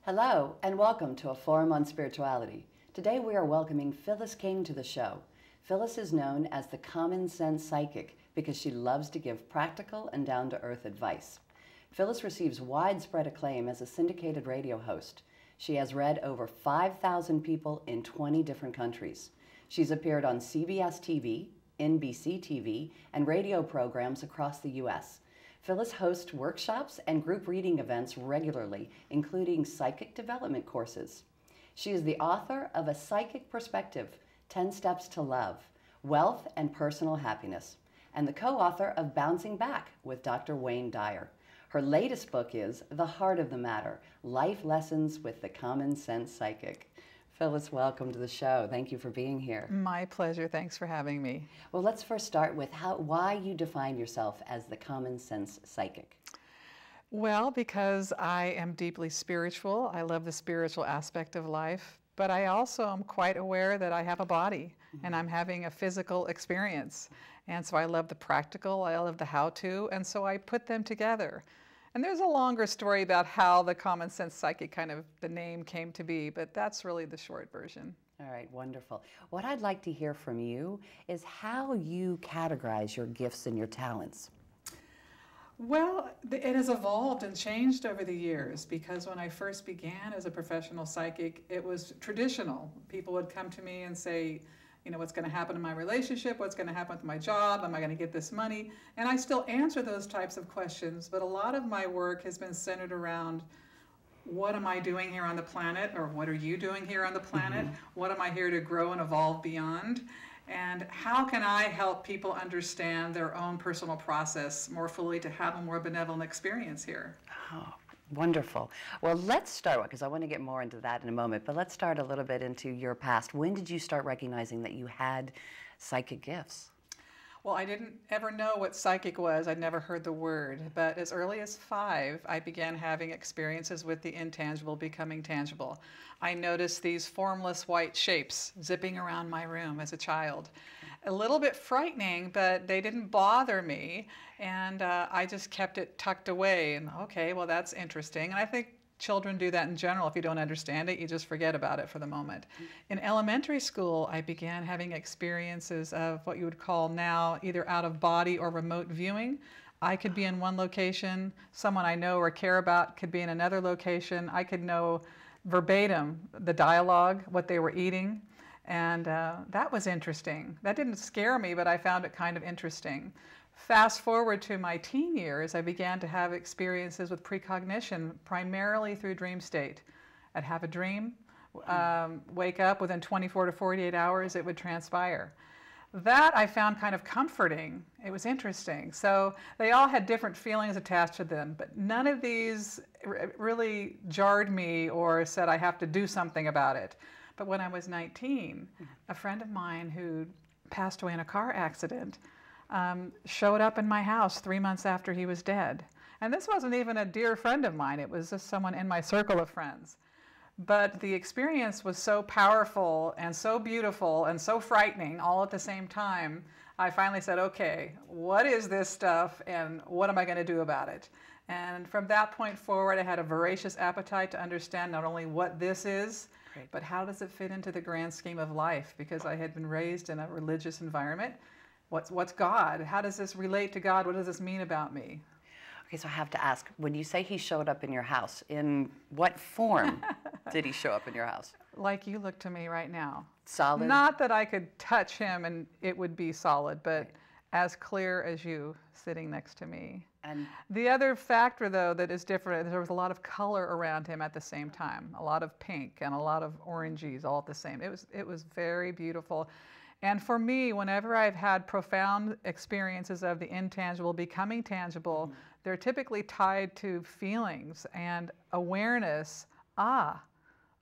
Hello, and welcome to a Forum on Spirituality. Today we are welcoming Phyllis King to the show. Phyllis is known as the Common Sense Psychic because she loves to give practical and down-to-earth advice. Phyllis receives widespread acclaim as a syndicated radio host. She has read over 5,000 people in 20 different countries. She's appeared on CBS TV, NBC TV, and radio programs across the U.S. Phyllis hosts workshops and group reading events regularly, including psychic development courses. She is the author of A Psychic Perspective, 10 Steps to Love, Wealth and Personal Happiness, and the co-author of Bouncing Back with Dr. Wayne Dyer. Her latest book is The Heart of the Matter, Life Lessons with the Common Sense Psychic. Phyllis, welcome to the show. Thank you for being here. My pleasure. Thanks for having me. Well, let's first start with why you define yourself as the Common Sense Psychic. Well, because I am deeply spiritual. I love the spiritual aspect of life, but I also am quite aware that I have a body and I'm having a physical experience. And so I love the practical, I love the how-to, and so I put them together. And there's a longer story about how the Common Sense Psychic the name came to be, but that's really the short version. All right, wonderful. What I'd like to hear from you is how you categorize your gifts and your talents. Well, it has evolved and changed over the years because when I first began as a professional psychic, it was traditional. People would come to me and say, you know, what's going to happen in my relationship, what's going to happen with my job, am I going to get this money? And I still answer those types of questions, but a lot of my work has been centered around what am I doing here on the planet, or what are you doing here on the planet? What am I here to grow and evolve beyond? And how can I help people understand their own personal process more fully to have a more benevolent experience here? Oh, wonderful. Well, let's start, because I want to get more into that in a moment, but let's start a little bit into your past. When did you start recognizing that you had psychic gifts? Well, I didn't ever know what psychic was. I'd never heard the word. But as early as 5, I began having experiences with the intangible becoming tangible. I noticed these formless white shapes zipping around my room as a child. A little bit frightening, but they didn't bother me. And I just kept it tucked away. And okay, well, that's interesting. And I think children do that in general. If you don't understand it, you just forget about it for the moment. In elementary school, I began having experiences of what you would call now either out of body or remote viewing. I could be in one location, someone I know or care about could be in another location. I could know verbatim the dialogue, what they were eating, and that was interesting. That didn't scare me, but I found it kind of interesting. Fast forward to my teen years, I began to have experiences with precognition, primarily through dream state. I'd have a dream, wake up within 24 to 48 hours, it would transpire. That I found kind of comforting. It was interesting. So they all had different feelings attached to them, but none of these really jarred me or said I have to do something about it. But when I was 19, a friend of mine who passed away in a car accident showed up in my house 3 months after he was dead. And this wasn't even a dear friend of mine. It was just someone in my circle of friends. But the experience was so powerful and so beautiful and so frightening all at the same time. I finally said, okay, what is this stuff and what am I going to do about it? And from that point forward, I had a voracious appetite to understand not only what this is, but how does it fit into the grand scheme of life? Because I had been raised in a religious environment. What's God? How does this relate to God? What does this mean about me? Okay, so I have to ask, when you say he showed up in your house, in what form did he show up in your house? Like you look to me right now. Solid? Not that I could touch him and it would be solid, but as clear as you sitting next to me. And the other factor, though, that is different, there was a lot of color around him at the same time. A lot of pink and a lot of oranges all at the same. It was very beautiful. And for me, whenever I've had profound experiences of the intangible becoming tangible, they're typically tied to feelings and awareness.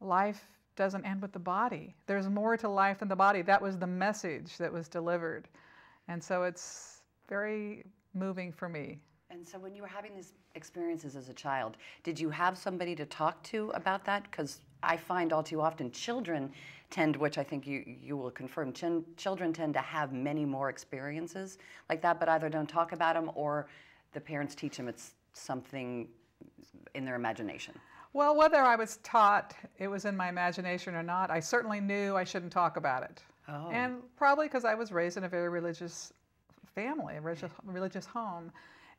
Life doesn't end with the body. There's more to life than the body. That was the message that was delivered. And so it's very moving for me. And so when you were having these experiences as a child, did you have somebody to talk to about that? Because I find all too often children tend, which I think you will confirm, children tend to have many more experiences like that, but either don't talk about them or the parents teach them it's something in their imagination. Well, whether I was taught it was in my imagination or not, I certainly knew I shouldn't talk about it. Oh. And probably because I was raised in a very religious family, a religious home.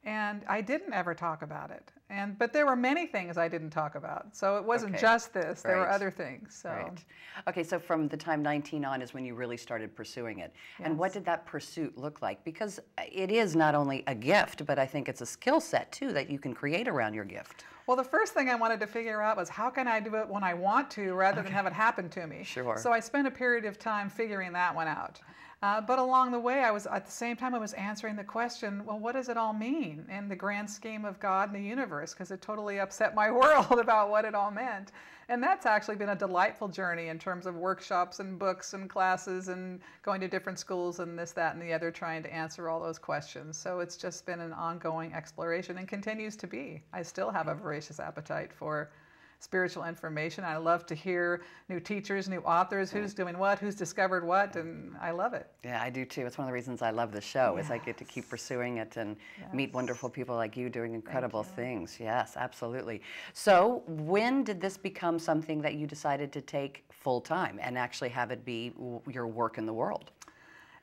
And I didn't ever talk about it. But there were many things I didn't talk about. So it wasn't just this. There were other things. So. Right. Okay, so from the time 19 on is when you really started pursuing it. Yes. And what did that pursuit look like? Because it is not only a gift, but I think it's a skill set too that you can create around your gift. Well, the first thing I wanted to figure out was how can I do it when I want to rather than have it happen to me. Sure. So I spent a period of time figuring that one out. But along the way, at the same time, I was answering the question, well, what does it all mean in the grand scheme of God and the universe? Because it totally upset my world about what it all meant. And that's actually been a delightful journey in terms of workshops and books and classes and going to different schools and this, that, and the other, trying to answer all those questions. So it's just been an ongoing exploration and continues to be. I still have a voracious appetite for spiritual information. I love to hear new teachers, new authors, who's doing what, who's discovered what, and I love it. Yeah, I do too. It's one of the reasons I love the show is I get to keep pursuing it and meet wonderful people like you doing incredible things. Yes, absolutely. So when did this become something that you decided to take full time and actually have it be your work in the world?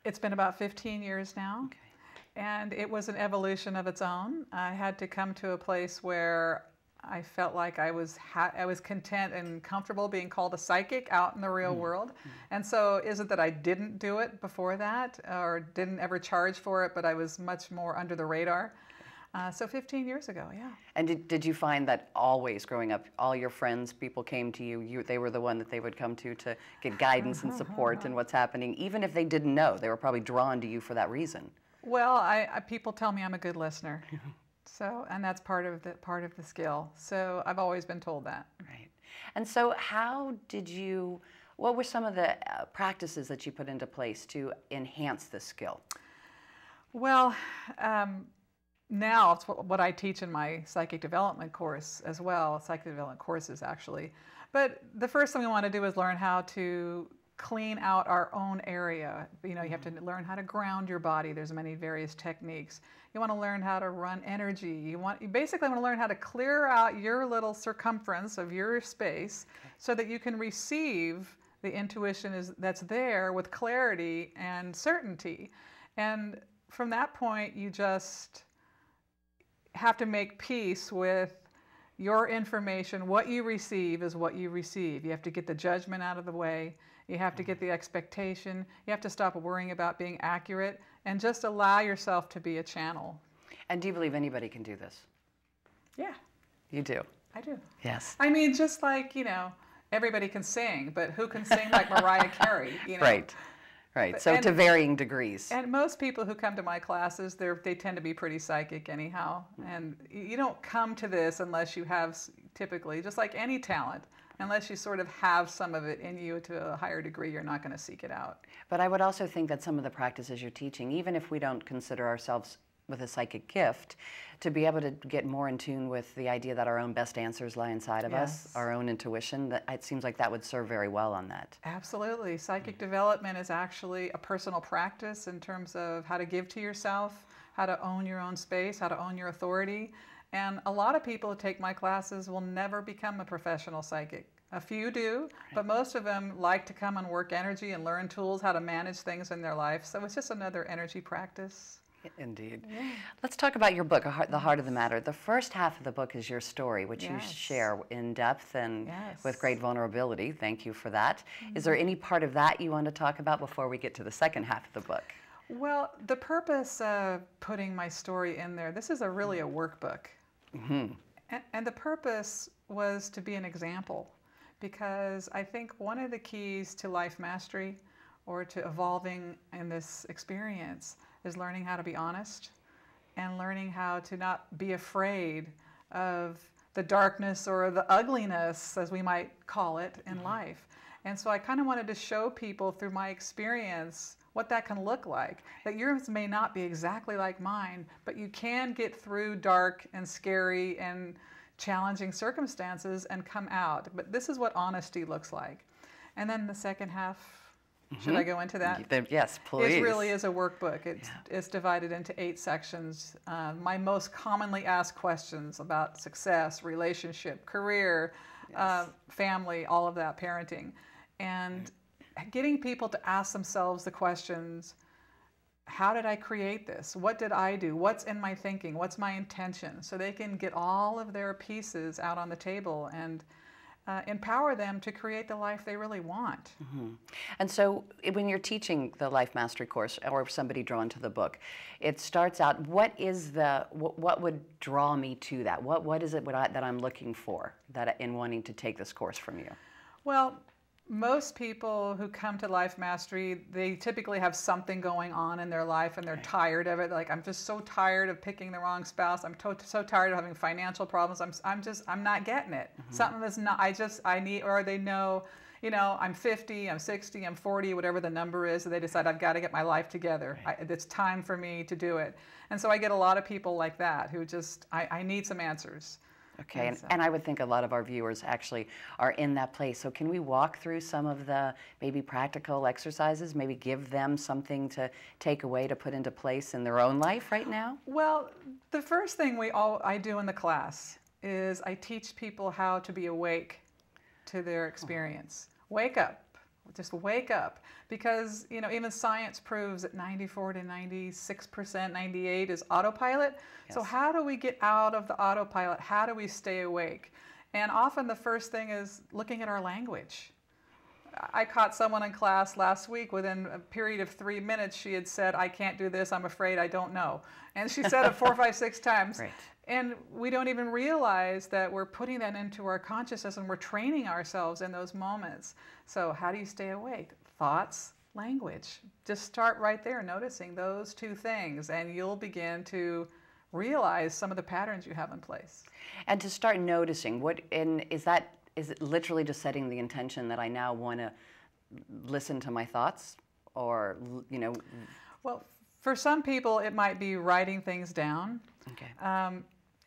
It's been about 15 years now. Okay. And it was an evolution of its own. I had to come to a place where I felt like I was content and comfortable being called a psychic out in the real world. And so is it that I didn't do it before that or didn't ever charge for it, but I was much more under the radar? So 15 years ago, yeah. And did you find that always growing up, all your friends, people came to you, they were the one that they would come to get guidance and support in what's happening, even if they didn't know, they were probably drawn to you for that reason? Well, people tell me I'm a good listener. So, and that's part of the skill. So I've always been told that. Right. And so what were some of the practices that you put into place to enhance this skill? Well, now it's what I teach in my psychic development course as well, psychic development courses actually. But the first thing we want to do is learn how to clean out our own area. You know, you have to learn how to ground your body. There's many various techniques. You want to learn how to run energy. You basically want to learn how to clear out your little circumference of your space so that you can receive the intuition that's there with clarity and certainty. And from that point, you just have to make peace with your information. What you receive is what you receive. You have to get the judgment out of the way. You have to get the expectation. You have to stop worrying about being accurate and just allow yourself to be a channel. And do you believe anybody can do this? Yeah. You do? I do. Yes. I mean, just like, everybody can sing, but who can sing like Mariah Carey? Right. Right. So to varying degrees. And most people who come to my classes, they tend to be pretty psychic anyhow. And you don't come to this unless you have, typically, just like any talent, unless you sort of have some of it in you to a higher degree, you're not going to seek it out. But I would also think that some of the practices you're teaching, even if we don't consider ourselves with a psychic gift, to be able to get more in tune with the idea that our own best answers lie inside of us, our own intuition, that it seems like that would serve very well on that. Absolutely. Psychic development is actually a personal practice in terms of how to give to yourself, how to own your own space, how to own your authority. And a lot of people who take my classes will never become a professional psychic. A few do, but most of them like to come and work energy and learn tools, how to manage things in their life. So it's just another energy practice. Indeed. Yeah. Let's talk about your book, The Heart of the Matter. The first half of the book is your story, which you share in depth and with great vulnerability. Thank you for that. Is there any part of that you want to talk about before we get to the second half of the book? Well, the purpose of putting my story in there, this is really a workbook. And the purpose was to be an example, because I think one of the keys to life mastery or to evolving in this experience is learning how to be honest and learning how to not be afraid of the darkness or the ugliness, as we might call it, in life. And so I kind of wanted to show people through my experience what that can look like. That yours may not be exactly like mine, but you can get through dark and scary and challenging circumstances and come out. But this is what honesty looks like. And then the second half Should I go into that? Yes, please. It really is a workbook. It's divided into 8 sections. My most commonly asked questions about success, relationship, career, family, all of that, parenting. And getting people to ask themselves the questions, how did I create this? What did I do? What's in my thinking? What's my intention? So they can get all of their pieces out on the table and empower them to create the life they really want. And so when you're teaching the Life Mastery course, or somebody drawn to the book, it starts out, what would draw me to that? What is it that I'm looking for in wanting to take this course from you? Well, most people who come to Life Mastery, they typically have something going on in their life and they're tired of it. Like, I'm just so tired of picking the wrong spouse. I'm so tired of having financial problems. I'm not getting it. Something is not, I need, or they know, I'm 50, I'm 60, I'm 40, whatever the number is, and they decide I've got to get my life together. It's time for me to do it. And so I get a lot of people like that who just, I need some answers. Okay, and I would think a lot of our viewers actually are in that place. So can we walk through some of the maybe practical exercises, maybe give them something to take away to put into place in their own life right now? Well, the first thing I do in the class is I teach people how to be awake to their experience. Wake up. Just wake up, because even science proves that 94 to 96%, 98% is autopilot. Yes. So how do we get out of the autopilot? How do we stay awake? And often the first thing is looking at our language. I caught someone in class last week, within a period of 3 minutes, she had said, I can't do this, I'm afraid, I don't know. And she said it 4, 5, 6 times. Right. And we don't even realize that we're putting that into our consciousness and we're training ourselves in those moments. So how do you stay awake? Thoughts, language. Just start right there, noticing those 2 things, and you'll begin to realize some of the patterns you have in place. And to start noticing, is it literally just setting the intention that I now want to listen to my thoughts, or, Well, for some people, it might be writing things down. Okay.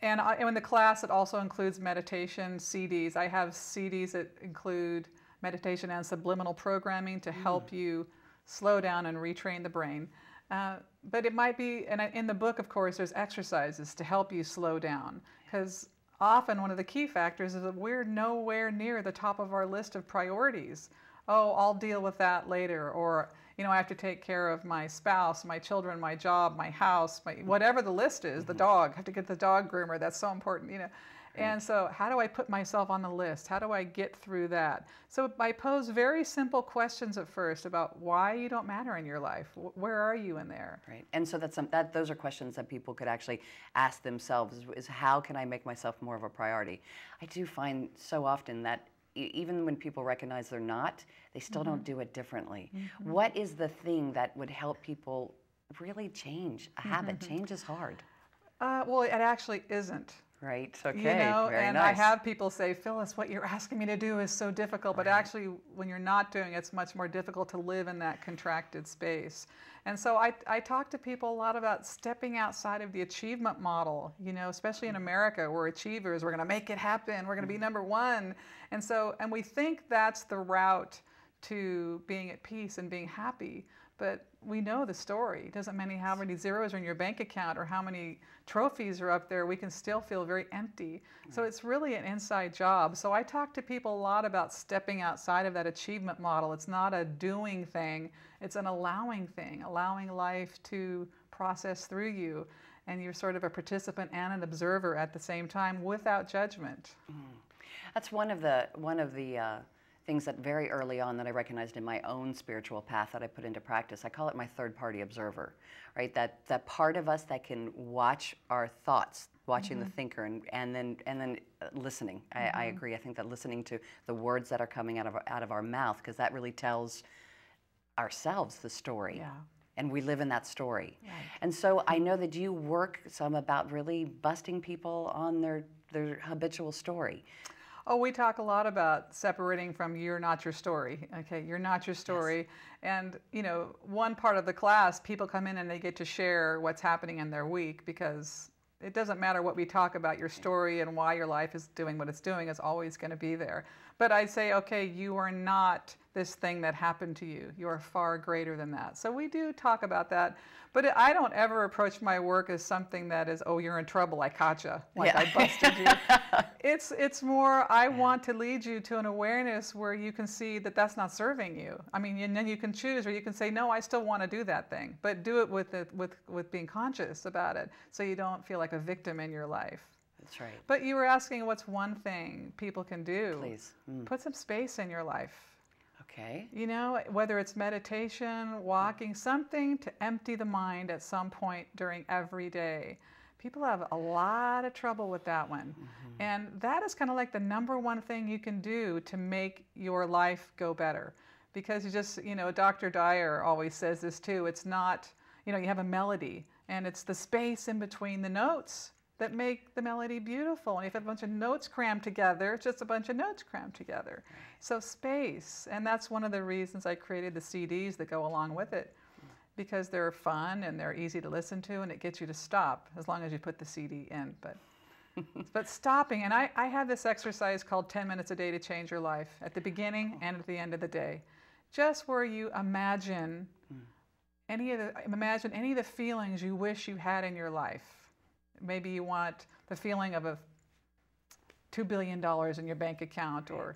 And in the class, it also includes meditation CDs. I have CDs that include meditation and subliminal programming to help you slow down and retrain the brain. But it might be, and in the book, of course, there's exercises to help you slow down, because often one of the key factors is that we're nowhere near the top of our list of priorities. Oh, I'll deal with that later, or I have to take care of my spouse, my children, my job, my house, whatever the list is, the dog, I have to get the dog groomer, that's so important, And so how do I put myself on the list? How do I get through that? So I pose very simple questions at first about why you don't matter in your life. Where are you in there? Right. And so those are questions that people could actually ask themselves, is how can I make myself more of a priority? I do find so often that even when people recognize they're not, they still don't do it differently. What is the thing that would help people really change a habit? Change is hard. Well, it actually isn't. Right, okay, Very nice. I have people say, Phyllis, what you're asking me to do is so difficult, but actually when you're not doing it, it's much more difficult to live in that contracted space. And so I talk to people a lot about stepping outside of the achievement model, especially in America, we're achievers, we're gonna make it happen, we're gonna be #1. And we think that's the route to being at peace and being happy. But we know the story. It doesn't matter how many zeros are in your bank account or how many trophies are up there, we can still feel very empty. So it's really an inside job. So I talk to people a lot about stepping outside of that achievement model. It's not a doing thing, it's an allowing thing, allowing life to process through you. And you're sort of a participant and an observer at the same time without judgment. That's one of the things that very early on that I recognized in my own spiritual path that I put into practice. I call it my third-party observer, right? That part of us that can watch our thoughts, watching the thinker, and then listening. I agree. I think that listening to the words that are coming out of our mouth, because that really tells ourselves the story. Yeah. And we live in that story. Right. And so I know that you work some about really busting people on their habitual story. Oh, we talk a lot about separating from you're not your story. Okay, you're not your story. Yes. And, one part of the class, people come in and they get to share what's happening in their week, because it doesn't matter what we talk about, your story and why your life is doing what it's doing is always going to be there. But I say, okay, you are not this thing that happened to you. You are far greater than that. So we do talk about that, but I don't ever approach my work as something that is, oh, you're in trouble, I caught you, like I busted you. It's more, I want to lead you to an awareness where you can see that that's not serving you. I mean, and then you can choose, or you can say, no, I still want to do that thing, but do it with being conscious about it, so you don't feel like a victim in your life. That's right. But you were asking what's one thing people can do. Please. Put some space in your life. Okay. You know, whether it's meditation, walking, something to empty the mind at some point during every day. People have a lot of trouble with that one. And that is kind of like the number one thing you can do to make your life go better. Because you just, you know, Dr. Dyer always says this too. It's not, you know, you have a melody, and it's the space in between the notes that make the melody beautiful. And if you have a bunch of notes crammed together, it's just a bunch of notes crammed together. So space, and that's one of the reasons I created the CDs that go along with it, because they're fun and they're easy to listen to, and it gets you to stop as long as you put the CD in. But stopping, and I have this exercise called 10 minutes a day to change your life, at the beginning and at the end of the day. Just where you imagine any of the feelings you wish you had in your life. Maybe you want the feeling of $2 billion in your bank account, or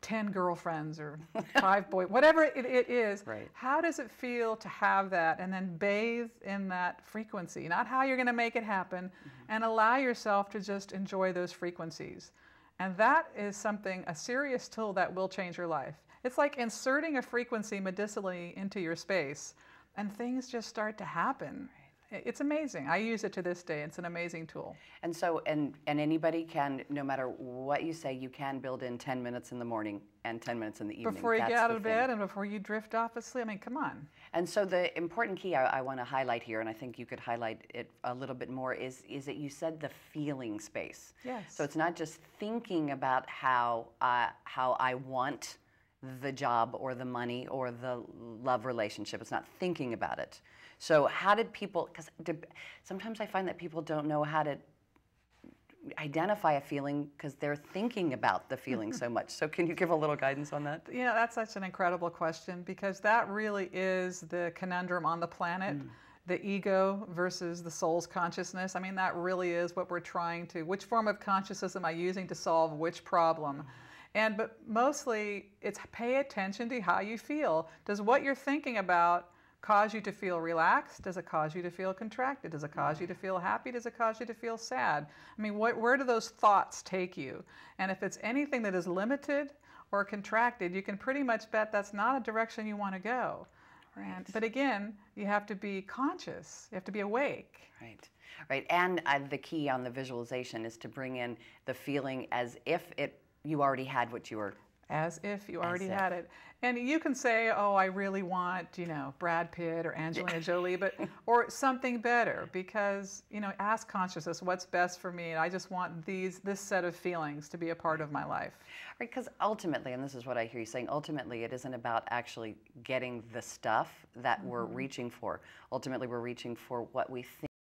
10 girlfriends, or 5 boys, whatever it is. Right. How does it feel to have that, and then bathe in that frequency? Not how you're going to make it happen, and allow yourself to just enjoy those frequencies. And that is something, a serious tool that will change your life. It's like inserting a frequency medicinally into your space, and things just start to happen. It's amazing. I use it to this day. It's an amazing tool. And so, and anybody can, no matter what you say, you can build in 10 minutes in the morning and 10 minutes in the evening. Before you get out of bed and before you drift off asleep. I mean, come on. And so the important key I want to highlight here, and I think you could highlight it a little bit more, is that you said the feeling space. Yes. So it's not just thinking about how I want the job or the money or the love relationship. It's not thinking about it. So how did people, because sometimes I find that people don't know how to identify a feeling because they're thinking about the feeling so much. So can you give a little guidance on that? Yeah, that's such an incredible question, because that really is the conundrum on the planet. The ego versus the soul's consciousness. I mean, that really is what we're trying to, which form of consciousness am I using to solve which problem? But mostly it's pay attention to how you feel. Does what you're thinking about cause you to feel relaxed? Does it cause you to feel contracted? Does it cause you to feel happy? Does it cause you to feel sad? I mean, where do those thoughts take you? And if it's anything that is limited or contracted, you can pretty much bet that's not a direction you want to go. Right. But again, you have to be conscious. You have to be awake. Right. Right. And the key on the visualization is to bring in the feeling as if you already had what you were. As if you already had it. And you can say, oh, I really want, you know, Brad Pitt or Angelina Jolie, or something better, because, you know, ask consciousness, what's best for me? And I just want this set of feelings to be a part of my life. Right, because ultimately, and this is what I hear you saying, ultimately it isn't about actually getting the stuff that we're reaching for. Ultimately, we're reaching for what we think